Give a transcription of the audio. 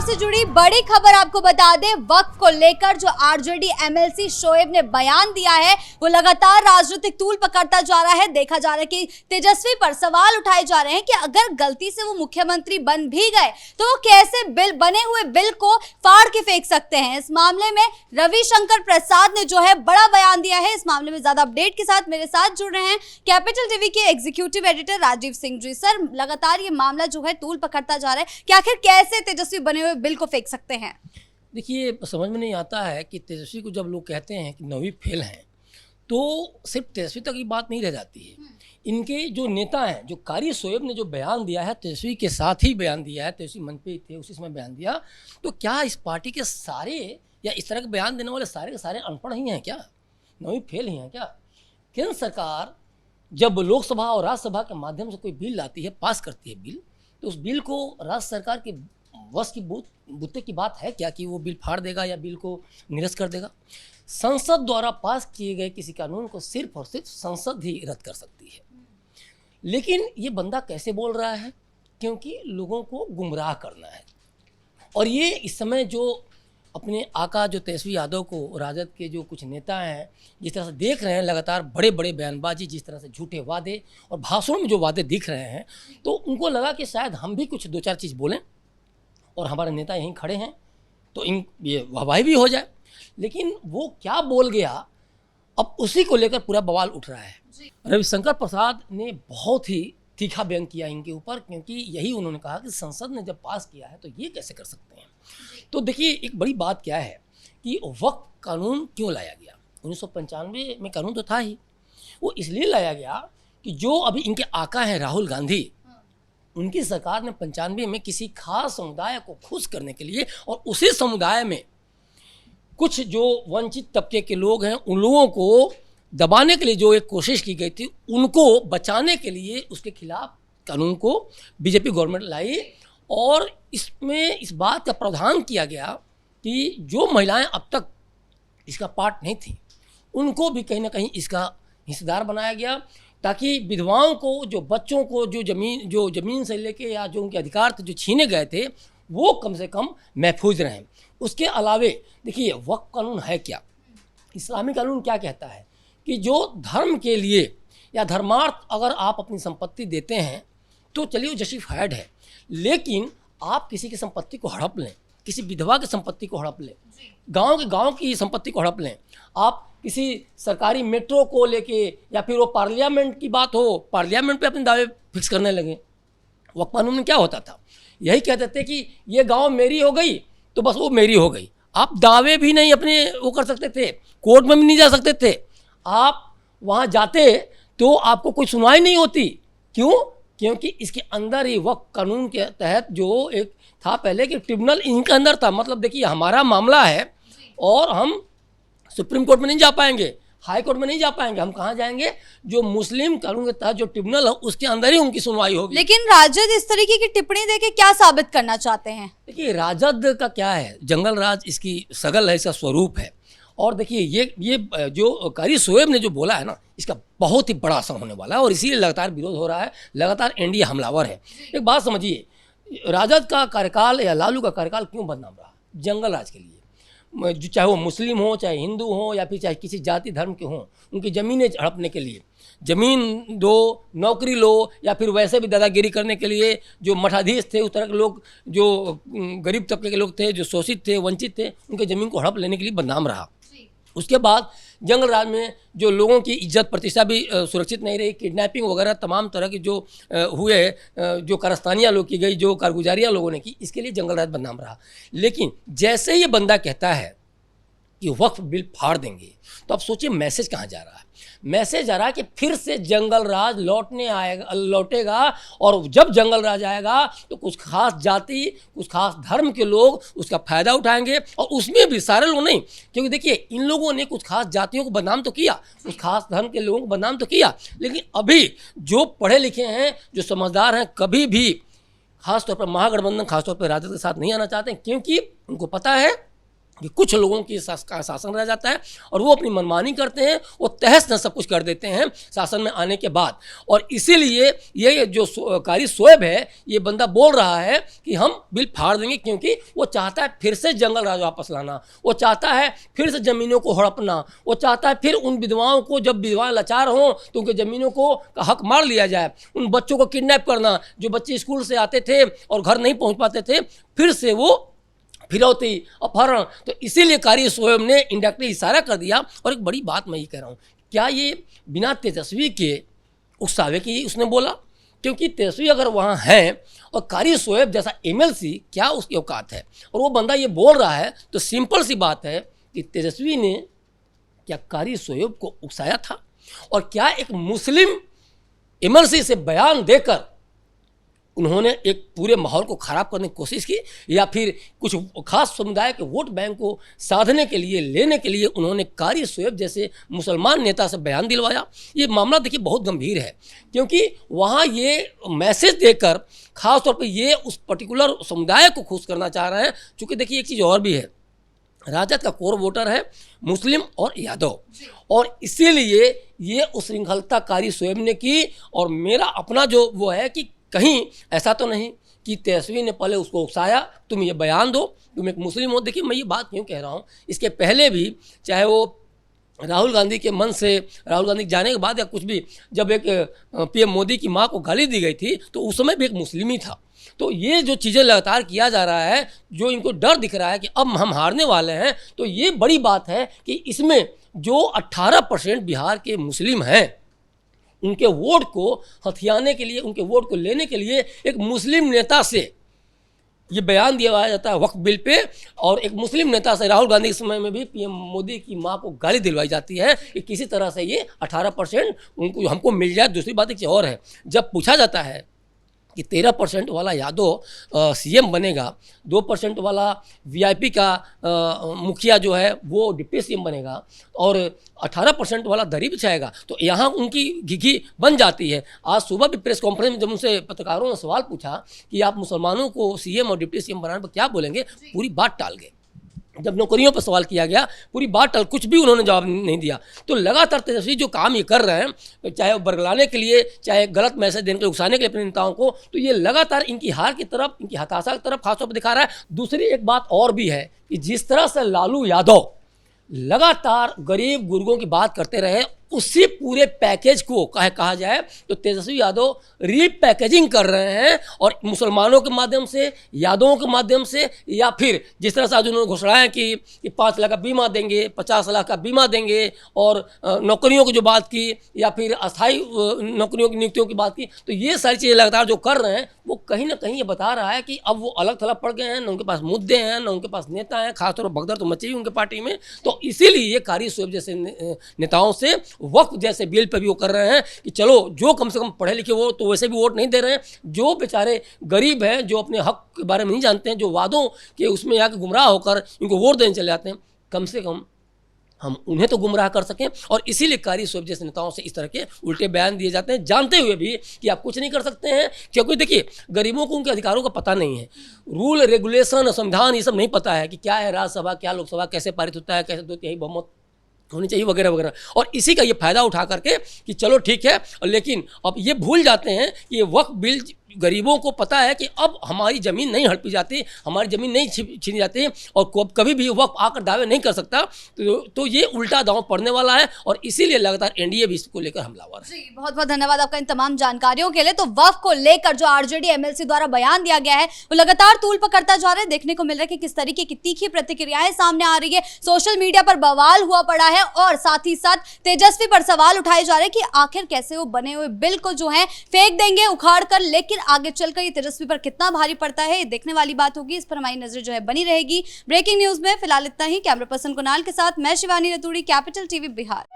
से जुड़ी बड़ी खबर आपको बता दें, वक्फ को लेकर जो आरजेडी एमएलसी शोएब ने बयान दिया है वो लगातार राजनीतिक तूल पकड़ता जा रहा है। देखा जा रहा है कि तेजस्वी पर सवाल उठाए जा रहे हैं कि अगर गलती से वो मुख्यमंत्री बन भी गए तो वो कैसे बने हुए बिल को फाड़ के फेंक सकते हैं। इस मामले में रविशंकर प्रसाद ने जो है बड़ा बयान दिया है। इस मामले में ज्यादा अपडेट के साथ मेरे साथ जुड़ रहे हैं कैपिटल टीवी के executive editor Rajiv Singh ji. Sir, लगातार ये मामला जो है तूल पकड़ता जा रहा है कि आखिर कैसे तेजस्वी बने हुए बिल को फेंक सकते हैं। देखिए, समझ में नहीं आता है कि तेजस्वी को जब लोग कहते हैं कि नवी फेल हैं तो सिर्फ तेजस्वी तक की बात नहीं रह जाती है। इनके जो नेता हैं, जो कारी शोएब ने जो बयान दिया है, तेजस्वी के साथ ही बयान दिया है, तेजस्वी मंच पे ही थे उसी समय बयान दिया, तो क्या इस पार्टी के सारे या इस तरह के बयान देने वाले सारे के सारे अनपढ़ ही हैं क्या? नवी फेल ही हैं क्या? केंद्र सरकार जब लोकसभा और राज्यसभा के माध्यम से कोई बिल लाती है, पास करती है बिल, तो उस बिल को राज्य सरकार के वश की बूते की बात है क्या कि वो बिल फाड़ देगा या बिल को निरस्त कर देगा? संसद द्वारा पास किए गए किसी कानून को सिर्फ और सिर्फ संसद ही रद्द कर सकती है। लेकिन ये बंदा कैसे बोल रहा है? क्योंकि लोगों को गुमराह करना है। और ये इस समय जो अपने आका जो तेजस्वी यादव को राजद के जो कुछ नेता हैं जिस तरह से देख रहे हैं, लगातार बड़े बड़े बयानबाजी, जिस तरह से झूठे वादे और भाषणों में जो वादे दिख रहे हैं, तो उनको लगा कि शायद हम भी कुछ दो चार चीज़ बोलें और हमारे नेता यहीं खड़े हैं तो ये वाहवाही भी हो जाए। लेकिन वो क्या बोल गया, अब उसी को लेकर पूरा बवाल उठ रहा है। रविशंकर प्रसाद ने बहुत ही तीखा बयान किया इनके ऊपर, क्योंकि यही उन्होंने कहा कि संसद ने जब पास किया है तो ये कैसे कर सकते हैं। तो देखिए, एक बड़ी बात क्या है कि वक्फ कानून क्यों लाया गया। 1995 में कानून तो था ही, वो इसलिए लाया गया कि जो अभी इनके आका हैं राहुल गांधी, उनकी सरकार ने 95 में किसी खास समुदाय को खुश करने के लिए और उसी समुदाय में कुछ जो वंचित तबके के लोग हैं उन लोगों को दबाने के लिए जो एक कोशिश की गई थी, उनको बचाने के लिए उसके खिलाफ कानून को बीजेपी गवर्नमेंट लाई। और इसमें इस बात का प्रावधान किया गया कि जो महिलाएं अब तक इसका पार्ट नहीं थी उनको भी कहीं ना कहीं इसका हिस्सेदार बनाया गया, ताकि विधवाओं को, जो बच्चों को जो ज़मीन से लेके या जो उनके अधिकार थे जो छीने गए थे, वो कम से कम महफूज रहें। उसके अलावे देखिए, वक्फ कानून है क्या, इस्लामी कानून क्या कहता है कि जो धर्म के लिए या धर्मार्थ अगर आप अपनी संपत्ति देते हैं तो चलिए वो जस्टिफाइड है, लेकिन आप किसी की संपत्ति को हड़प लें, किसी विधवा की संपत्ति को हड़प लें, गांव की संपत्ति को हड़प लें, आप किसी सरकारी मेट्रो को लेके या फिर वो पार्लियामेंट की बात हो, पार्लियामेंट पे अपने दावे फिक्स करने लगे। वक्फ कानून में क्या होता था, यही कहते थे कि ये गांव मेरी हो गई तो बस वो मेरी हो गई। आप दावे भी नहीं अपने वो कर सकते थे, कोर्ट में भी नहीं जा सकते थे। आप वहाँ जाते तो आपको कोई सुनवाई नहीं होती। क्यों? क्योंकि इसके अंदर ही वक्फ कानून के तहत जो एक था पहले कि ट्रिब्यूनल इनके अंदर था। मतलब देखिए, हमारा मामला है और हम सुप्रीम कोर्ट में नहीं जा पाएंगे, हाई कोर्ट में नहीं जा पाएंगे, हम कहाँ जाएंगे? जो मुस्लिम कानून के तहत जो ट्रिब्यूनल है उसके अंदर ही उनकी सुनवाई होगी। लेकिन राजद इस तरीके की टिप्पणी देके क्या साबित करना चाहते हैं? देखिए, राजद का क्या है, जंगल राज इसकी सगल है, इसका स्वरूप है। और देखिए, ये जो कारी शोएब ने जो बोला है ना, इसका बहुत ही बड़ा असर होने वाला है और इसीलिए लगातार विरोध हो रहा है, लगातार एनडीए हमलावर है। एक बात समझिए, राजद का कार्यकाल या लालू का कार्यकाल क्यों बदनाम रहा? जंगल राज के लिए। जो चाहे वो मुस्लिम हो, चाहे हिंदू हो, या फिर चाहे किसी जाति धर्म के हों, उनकी ज़मीनें हड़पने के लिए, ज़मीन दो, नौकरी लो, या फिर वैसे भी दादागिरी करने के लिए जो मठाधीश थे, उस तरह के लोग, जो गरीब तबके के लोग थे, जो शोषित थे, वंचित थे, उनके ज़मीन को हड़प लेने के लिए बदनाम रहा। उसके बाद जंगल राज में जो लोगों की इज्जत प्रतिष्ठा भी सुरक्षित नहीं रही, किडनैपिंग वगैरह तमाम तरह की जो हुए, जो कारस्तानियाँ लोग की गई, जो कारगुजारियाँ लोगों ने की, इसके लिए जंगल राज बदनाम रहा। लेकिन जैसे ये बंदा कहता है कि वक्फ बिल फाड़ देंगे, तो अब सोचिए मैसेज कहाँ जा रहा है। मैसेज जा रहा है कि फिर से जंगल राज लौटेगा, और जब जंगल राज आएगा तो कुछ खास जाति, कुछ खास धर्म के लोग उसका फ़ायदा उठाएंगे। और उसमें भी सारे लोग नहीं, क्योंकि देखिए, इन लोगों ने कुछ खास जातियों को बदनाम तो किया, कुछ खास धर्म के लोगों को बदनाम तो किया, लेकिन अभी जो पढ़े लिखे हैं, जो समझदार हैं, कभी भी खासतौर पर महागठबंधन, खासतौर पर राजद के साथ नहीं आना चाहते हैं, क्योंकि उनको पता है कि कुछ लोगों की का शासन रह जाता है और वो अपनी मनमानी करते हैं, वो तहस नहस सब कुछ कर देते हैं शासन में आने के बाद। और इसीलिए ये जो कारी शोएब है, ये बंदा बोल रहा है कि हम बिल फाड़ देंगे, क्योंकि वो चाहता है फिर से जंगल राज वापस लाना, वो चाहता है फिर से ज़मीनों को हड़पना, वो चाहता है फिर उन विधवाओं को, जब विधवाएं लाचार हों तो उनके ज़मीनों को का हक मार लिया जाए, उन बच्चों को किडनैप करना, जो बच्चे स्कूल से आते थे और घर नहीं पहुँच पाते थे, फिर से वो फिरौती, अपहरण। तो इसीलिए कारी शोएब ने इंडायरेक्टली इशारा कर दिया। और एक बड़ी बात मैं ये कह रहा हूँ, क्या ये बिना तेजस्वी के उकसावे की उसने बोला? क्योंकि तेजस्वी अगर वहाँ है और कारी शोएब जैसा एमएलसी, क्या उसकी औकात है? और वो बंदा ये बोल रहा है, तो सिंपल सी बात है कि तेजस्वी ने क्या कारी शोएब को उकसाया था? और क्या एक मुस्लिम एमएलसी से बयान देकर उन्होंने एक पूरे माहौल को ख़राब करने की कोशिश की, या फिर कुछ खास समुदाय के वोट बैंक को साधने के लिए, लेने के लिए उन्होंने कारी शोएब जैसे मुसलमान नेता से बयान दिलवाया? ये मामला देखिए बहुत गंभीर है, क्योंकि वहाँ ये मैसेज देकर ख़ास तौर पे ये उस पर्टिकुलर समुदाय को खुश करना चाह रहे हैं। चूँकि देखिए एक चीज़ और भी है, राजद का कोर वोटर है मुस्लिम और यादव, और इसीलिए ये उच्छृंखलता कारी शोएब ने की। और मेरा अपना जो वो है कि कहीं ऐसा तो नहीं कि तेजस्वी ने पहले उसको उकसाया, तुम ये बयान दो, तुम एक मुस्लिम हो। देखिए मैं ये बात क्यों कह रहा हूँ, इसके पहले भी चाहे वो राहुल गांधी के मन से, राहुल गांधी जाने के बाद या कुछ भी, जब एक पीएम मोदी की माँ को गाली दी गई थी तो उस समय भी एक मुस्लिम ही था। तो ये जो चीज़ें लगातार किया जा रहा है, जो इनको डर दिख रहा है कि अब हम हारने वाले हैं, तो ये बड़ी बात है कि इसमें जो 18% बिहार के मुस्लिम हैं, उनके वोट को हथियाने के लिए, उनके वोट को लेने के लिए एक मुस्लिम नेता से ये बयान दिया जाता है वक्फ बिल पे, और एक मुस्लिम नेता से राहुल गांधी के समय में भी पीएम मोदी की मां को गाली दिलवाई जाती है कि किसी तरह से ये 18% उनको हमको मिल जाए। दूसरी बात एक चीज़ और है, जब पूछा जाता है कि 13% वाला यादव सीएम बनेगा, 2% वाला वीआईपी का मुखिया जो है वो डिप्टी सीएम बनेगा, और 18% वाला दरी बिछाएगा, तो यहाँ उनकी घिघी बन जाती है। आज सुबह भी प्रेस कॉन्फ्रेंस में जब उनसे पत्रकारों ने सवाल पूछा कि आप मुसलमानों को सीएम और डिप्टी सीएम बनाने पर क्या बोलेंगे, पूरी बात टाल गए। जब नौकरियों पर सवाल किया गया, पूरी बात टल, कुछ भी उन्होंने जवाब नहीं दिया। तो लगातार तेजस्वी जो काम ये कर रहे हैं, चाहे वो बरगलाने के लिए, चाहे गलत मैसेज देने के लिए, उकसाने के लिए अपने नेताओं को, तो ये लगातार इनकी हार की तरफ, इनकी हताशा की तरफ खासतौर पर दिखा रहा है। दूसरी एक बात और भी है कि जिस तरह से लालू यादव लगातार गरीब गुर्गों की बात करते रहे, उसी पूरे पैकेज को कहा जाए तो तेजस्वी यादव रीपैकेजिंग कर रहे हैं, और मुसलमानों के माध्यम से, यादवों के माध्यम से, या फिर जिस तरह से आज उन्होंने घोषणा है कि 5 लाख का बीमा देंगे, 50 लाख का बीमा देंगे, और नौकरियों की जो बात की, या फिर अस्थायी नौकरियों की नियुक्तियों की बात की, तो ये सारी चीज़ें लगातार जो कर रहे हैं, वो कहीं ना कहीं ये बता रहा है कि अब वो अलग थलग पड़ गए हैं, न उनके पास मुद्दे हैं, न उनके पास नेता हैं। खासतौर पर भगदड़ तो मची हुई उनके पार्टी में। तो इसीलिए ये कारी शोएब जैसे नेताओं से वक्फ जैसे बिल पे भी वो कर रहे हैं कि चलो, जो कम से कम पढ़े लिखे वो तो वैसे भी वोट नहीं दे रहे हैं, जो बेचारे गरीब हैं, जो अपने हक के बारे में नहीं जानते हैं, जो वादों के उसमें आके गुमराह होकर इनको वोट देने चले जाते हैं, कम से कम हम उन्हें तो गुमराह कर सकें। और इसीलिए कारी शोएब जैसे नेताओं से इस तरह के उल्टे बयान दिए जाते हैं, जानते हुए भी कि आप कुछ नहीं कर सकते हैं। क्योंकि देखिए, गरीबों को उनके अधिकारों का पता नहीं है, रूल रेगुलेशन, संविधान, ये सब नहीं पता है कि क्या है राज्यसभा, क्या लोकसभा, कैसे पारित होता है, कैसे 2/3 बहुमत होनी चाहिए, वगैरह वगैरह। और इसी का ये फ़ायदा उठा करके कि चलो ठीक है, लेकिन अब ये भूल जाते हैं कि ये वक्फ बिल, गरीबों को पता है कि अब हमारी ज़मीन नहीं हड़पी जाती, हमारी ज़मीन नहीं छीनी जाती, और कभी भी वक्फ आकर दावे नहीं कर सकता। तो ये उल्टा दांव पड़ने वाला है, और इसीलिए लगातार एनडीए भी इसको लेकर हमलावर है। जी, बहुत बहुत धन्यवाद आपका इन तमाम जानकारियों के लिए। तो वक्फ को लेकर जो आरजेडी एमएलसी द्वारा बयान दिया गया है, वो लगातार तूल पकड़ता जा रहा है। देखने को मिल रहा है कि किस तरीके की तीखी प्रतिक्रियाएं सामने आ रही है, सोशल मीडिया पर बवाल हुआ पड़ा है, और साथ ही साथ तेजस्वी पर सवाल उठाए जा रहे हैं कि आखिर कैसे वो बने हुए बिल को जो है फेंक देंगे उखाड़ कर, लेकिन आगे चलकर ये तेजस्वी पर कितना भारी पड़ता है, ये देखने वाली बात होगी। इस पर हमारी नजर जो है बनी रहेगी। ब्रेकिंग न्यूज में फिलहाल इतना ही। कैमरा पर्सन कुणाल के साथ मैं शिवानी रतूड़ी, कैपिटल टीवी बिहार।